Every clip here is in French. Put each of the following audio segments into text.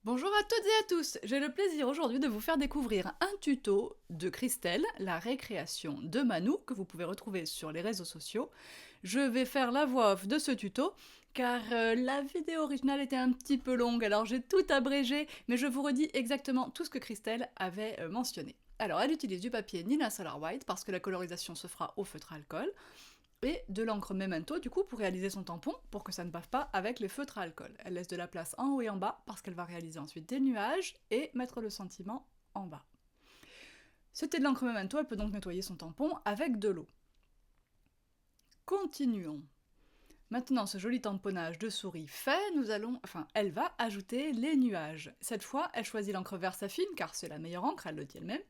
Bonjour à toutes et à tous, j'ai le plaisir aujourd'hui de vous faire découvrir un tuto de Christelle, la récréation de Manou, que vous pouvez retrouver sur les réseaux sociaux. Je vais faire la voix off de ce tuto, car la vidéo originale était un petit peu longue, alors j'ai tout abrégé, mais je vous redis exactement tout ce que Christelle avait mentionné. Alors elle utilise du papier Nina Solar White, parce que la colorisation se fera au feutre à alcool, et de l'encre Memento du coup pour réaliser son tampon, pour que ça ne bave pas avec les feutres à alcool. Elle laisse de la place en haut et en bas parce qu'elle va réaliser ensuite des nuages et mettre le sentiment en bas. C'était de l'encre Memento, elle peut donc nettoyer son tampon avec de l'eau. Continuons. Maintenant, ce joli tamponnage de souris fait, elle va ajouter les nuages. Cette fois, elle choisit l'encre Versafine, car c'est la meilleure encre, elle le dit elle-même,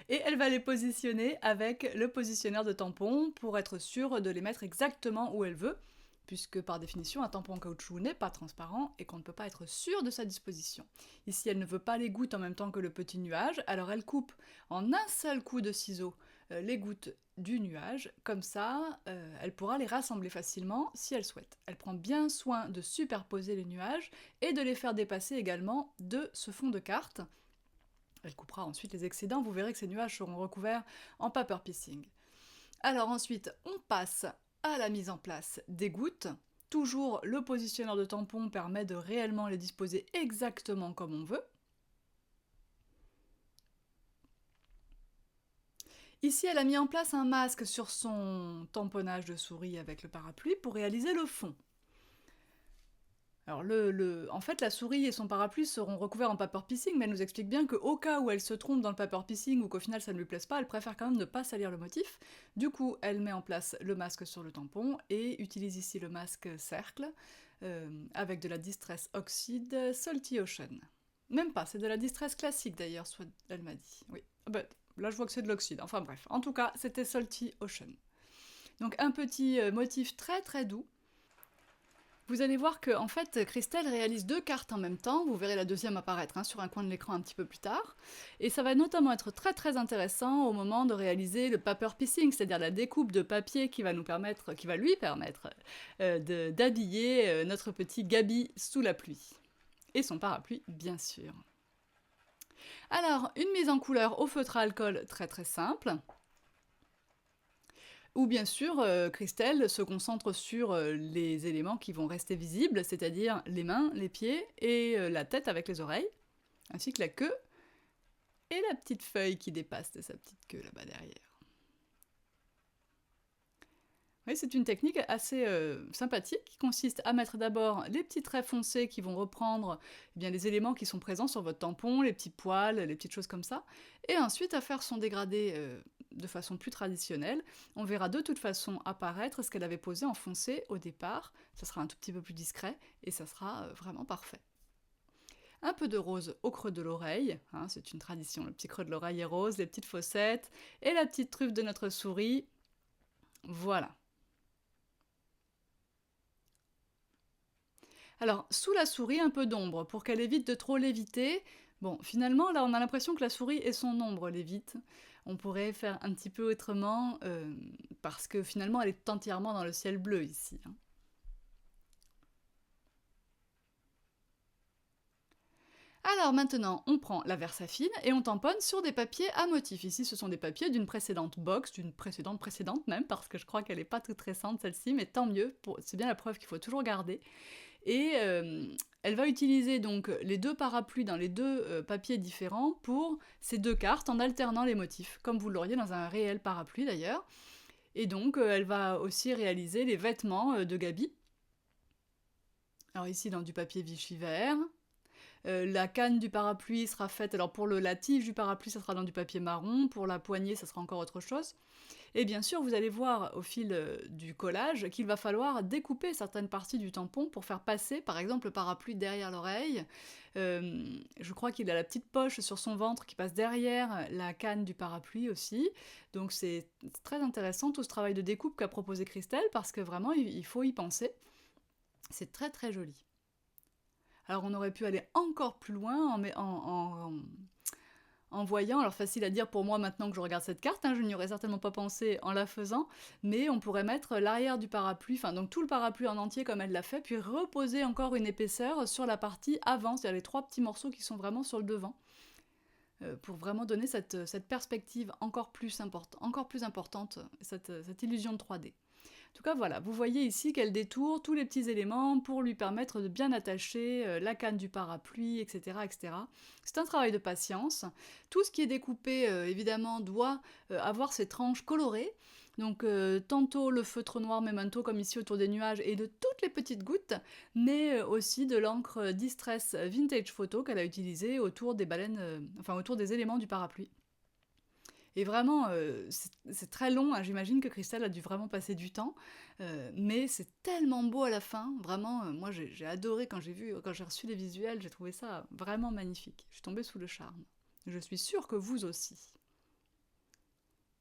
et elle va les positionner avec le positionneur de tampon pour être sûre de les mettre exactement où elle veut, puisque par définition, un tampon en caoutchouc n'est pas transparent et qu'on ne peut pas être sûr de sa disposition. Ici, elle ne veut pas les gouttes en même temps que le petit nuage, alors elle coupe en un seul coup de ciseau les gouttes du nuage, comme ça, elle pourra les rassembler facilement si elle souhaite. Elle prend bien soin de superposer les nuages et de les faire dépasser également de ce fond de carte. Elle coupera ensuite les excédents, vous verrez que ces nuages seront recouverts en paper piecing. Alors ensuite, on passe à la mise en place des gouttes. Toujours, le positionneur de tampon permet de réellement les disposer exactement comme on veut. Ici, elle a mis en place un masque sur son tamponnage de souris avec le parapluie pour réaliser le fond. Alors, en fait, la souris et son parapluie seront recouverts en paper piecing, mais elle nous explique bien qu'au cas où elle se trompe dans le paper piecing ou qu'au final ça ne lui plaise pas, elle préfère quand même ne pas salir le motif. Du coup, elle met en place le masque sur le tampon et utilise ici le masque cercle avec de la Distress Oxide Salty Ocean. Même pas, c'est de la Distress classique d'ailleurs, soit elle m'a dit. Oui. Ah bah, là, je vois que c'est de l'oxyde. Enfin bref, en tout cas, c'était Salty Ocean. Donc un petit motif très très doux. Vous allez voir que en fait, Christelle réalise deux cartes en même temps, vous verrez la deuxième apparaître sur un coin de l'écran un petit peu plus tard, et ça va notamment être très très intéressant au moment de réaliser le paper piecing, c'est-à-dire la découpe de papier qui va lui permettre d'habiller notre petit Gabi sous la pluie. Et son parapluie, bien sûr. Alors, une mise en couleur au feutre à alcool très très simple, où bien sûr, Christelle se concentre sur les éléments qui vont rester visibles, c'est-à-dire les mains, les pieds et la tête avec les oreilles, ainsi que la queue et la petite feuille qui dépasse de sa petite queue là-bas derrière. Oui, c'est une technique assez sympathique qui consiste à mettre d'abord les petits traits foncés qui vont reprendre les éléments qui sont présents sur votre tampon, les petits poils, les petites choses comme ça, et ensuite à faire son dégradé de façon plus traditionnelle. On verra de toute façon apparaître ce qu'elle avait posé en foncé au départ, ça sera un tout petit peu plus discret, et ça sera vraiment parfait. Un peu de rose au creux de l'oreille, c'est une tradition, le petit creux de l'oreille est rose, les petites fossettes, et la petite truffe de notre souris, voilà. Alors, sous la souris, un peu d'ombre, pour qu'elle évite de trop léviter. Bon, finalement, là, on a l'impression que la souris et son ombre lévitent. On pourrait faire un petit peu autrement, parce que finalement, elle est entièrement dans le ciel bleu, ici. Alors maintenant, on prend la Versafine et on tamponne sur des papiers à motifs. Ici, ce sont des papiers d'une précédente box, d'une précédente même, parce que je crois qu'elle n'est pas toute récente, celle-ci, mais tant mieux, c'est bien la preuve qu'il faut toujours garder. Et elle va utiliser donc les deux parapluies dans les deux papiers différents pour ces deux cartes en alternant les motifs, comme vous l'auriez dans un réel parapluie d'ailleurs. Et donc elle va aussi réaliser les vêtements de Gabi. Alors ici dans du papier Vichy vert. La canne du parapluie sera faite, alors pour la tige du parapluie ça sera dans du papier marron, pour la poignée ça sera encore autre chose. Et bien sûr, vous allez voir au fil du collage qu'il va falloir découper certaines parties du tampon pour faire passer, par exemple, le parapluie derrière l'oreille. Je crois qu'il a la petite poche sur son ventre qui passe derrière la canne du parapluie aussi. Donc c'est très intéressant tout ce travail de découpe qu'a proposé Christelle, parce que vraiment, il faut y penser. C'est très très joli. Alors on aurait pu aller encore plus loin en voyant, alors facile à dire pour moi maintenant que je regarde cette carte, hein, je n'y aurais certainement pas pensé en la faisant, mais on pourrait mettre l'arrière du parapluie, enfin donc tout le parapluie en entier comme elle l'a fait, puis reposer encore une épaisseur sur la partie avant, c'est-à-dire les 3 petits morceaux qui sont vraiment sur le devant, pour vraiment donner cette perspective encore plus importante, cette illusion de 3D. En tout cas, voilà, vous voyez ici qu'elle détourne tous les petits éléments pour lui permettre de bien attacher la canne du parapluie, etc. etc. C'est un travail de patience. Tout ce qui est découpé, évidemment, doit avoir ses tranches colorées. Donc tantôt le feutre noir Memento, comme ici autour des nuages, et de toutes les petites gouttes, mais aussi de l'encre Distress Vintage Photo qu'elle a utilisée autour des baleines, autour des éléments du parapluie. Et vraiment, c'est très long, hein, j'imagine que Christelle a dû vraiment passer du temps, mais c'est tellement beau à la fin, vraiment, moi j'ai adoré quand j'ai reçu les visuels, j'ai trouvé ça vraiment magnifique. Je suis tombée sous le charme. Je suis sûre que vous aussi.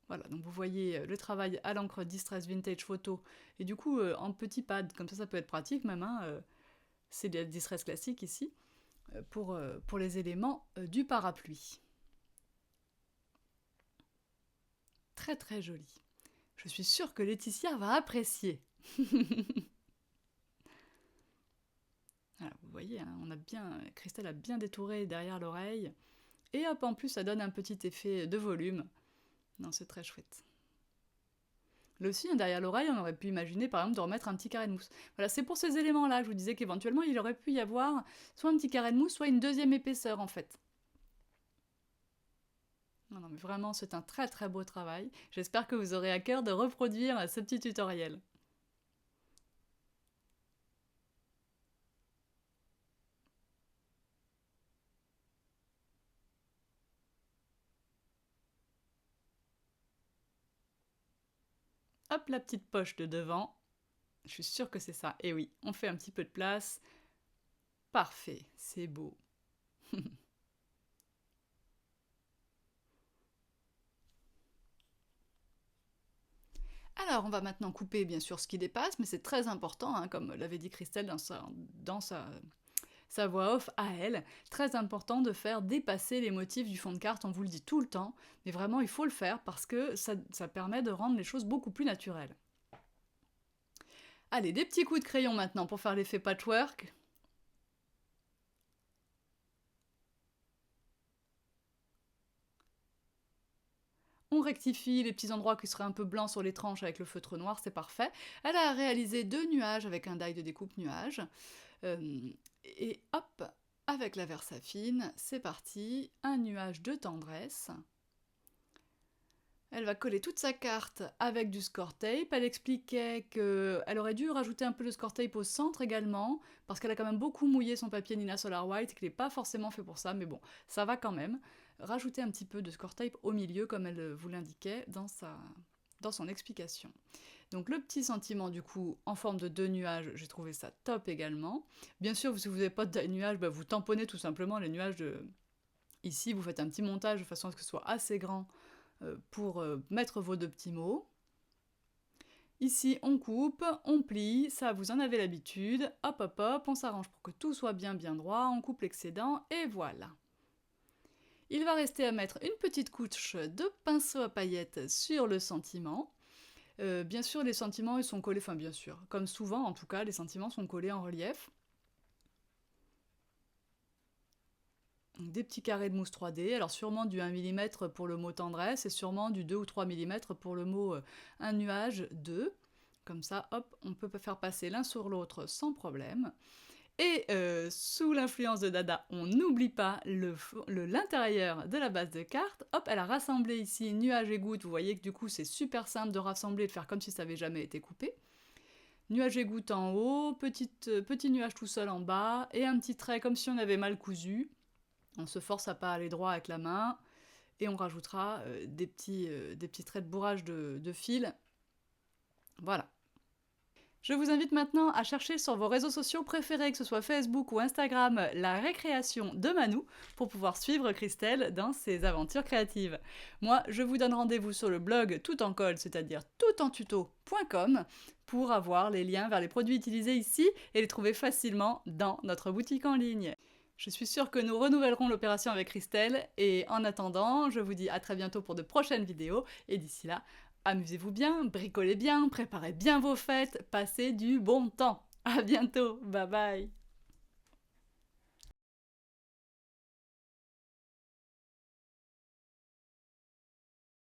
Voilà, donc vous voyez le travail à l'encre Distress Vintage Photo, et du coup en petit pad, comme ça peut être pratique même, hein, c'est de la Distress classique ici, pour les éléments du parapluie. Très très joli. Je suis sûre que Laetitia va apprécier. Voilà, vous voyez, hein, Christelle a bien détouré derrière l'oreille. Et hop, en plus, ça donne un petit effet de volume. Non, c'est très chouette. Là aussi, hein, derrière l'oreille, on aurait pu imaginer, par exemple, de remettre un petit carré de mousse. Voilà, c'est pour ces éléments-là que je vous disais qu'éventuellement, il aurait pu y avoir soit un petit carré de mousse, soit une deuxième épaisseur, en fait. Non, mais vraiment, c'est un très très beau travail. J'espère que vous aurez à cœur de reproduire ce petit tutoriel. Hop, la petite poche de devant. Je suis sûre que c'est ça. Et oui, on fait un petit peu de place. Parfait, c'est beau. Alors, on va maintenant couper, bien sûr, ce qui dépasse, mais c'est très important, hein, comme l'avait dit Christelle dans sa voix off à elle, très important de faire dépasser les motifs du fond de carte, on vous le dit tout le temps, mais vraiment, il faut le faire parce que ça permet de rendre les choses beaucoup plus naturelles. Allez, des petits coups de crayon maintenant pour faire l'effet patchwork. On rectifie les petits endroits qui seraient un peu blancs sur les tranches avec le feutre noir, c'est parfait. Elle a réalisé 2 nuages avec un die de découpe nuage. Et hop, avec la Versafine, c'est parti, un nuage de tendresse. Elle va coller toute sa carte avec du score tape. Elle expliquait qu'elle aurait dû rajouter un peu de score tape au centre également, parce qu'elle a quand même beaucoup mouillé son papier Nina Solar White, qu'il n'est pas forcément fait pour ça, mais bon, ça va quand même. Rajouter un petit peu de score tape au milieu, comme elle vous l'indiquait dans son explication. Donc le petit sentiment du coup en forme de 2 nuages, j'ai trouvé ça top également. Bien sûr, si vous n'avez pas de nuages, vous tamponnez tout simplement les nuages de... Ici, vous faites un petit montage de façon à ce que ce soit assez grand pour mettre vos 2 petits mots. Ici, on coupe, on plie, ça vous en avez l'habitude. Hop, hop, hop, on s'arrange pour que tout soit bien droit, on coupe l'excédent, et voilà. Il va rester à mettre une petite couche de pinceau à paillettes sur le sentiment. Bien sûr, les sentiments, ils sont collés, enfin bien sûr, comme souvent en tout cas, les sentiments sont collés en relief. Des petits carrés de mousse 3D, alors sûrement du 1 mm pour le mot tendresse, et sûrement du 2 ou 3 mm pour le mot un nuage 2. Comme ça, hop, on peut faire passer l'un sur l'autre sans problème. Et sous l'influence de Dada, on n'oublie pas l'intérieur de la base de carte. Hop, elle a rassemblé ici nuage et goutte. Vous voyez que du coup, c'est super simple de rassembler et de faire comme si ça n'avait jamais été coupé. Nuage et goutte en haut, petit nuage tout seul en bas, et un petit trait comme si on avait mal cousu. On se force à pas aller droit avec la main, et on rajoutera des petits traits de bourrage de fil. Voilà. Je vous invite maintenant à chercher sur vos réseaux sociaux préférés, que ce soit Facebook ou Instagram, la récréation de Manou, pour pouvoir suivre Christelle dans ses aventures créatives. Moi, je vous donne rendez-vous sur le blog toutencolle, c'est-à-dire toutentuto.com, pour avoir les liens vers les produits utilisés ici et les trouver facilement dans notre boutique en ligne. Je suis sûre que nous renouvellerons l'opération avec Christelle, et en attendant, je vous dis à très bientôt pour de prochaines vidéos, et d'ici là, amusez-vous bien, bricolez bien, préparez bien vos fêtes, passez du bon temps. À bientôt, bye bye.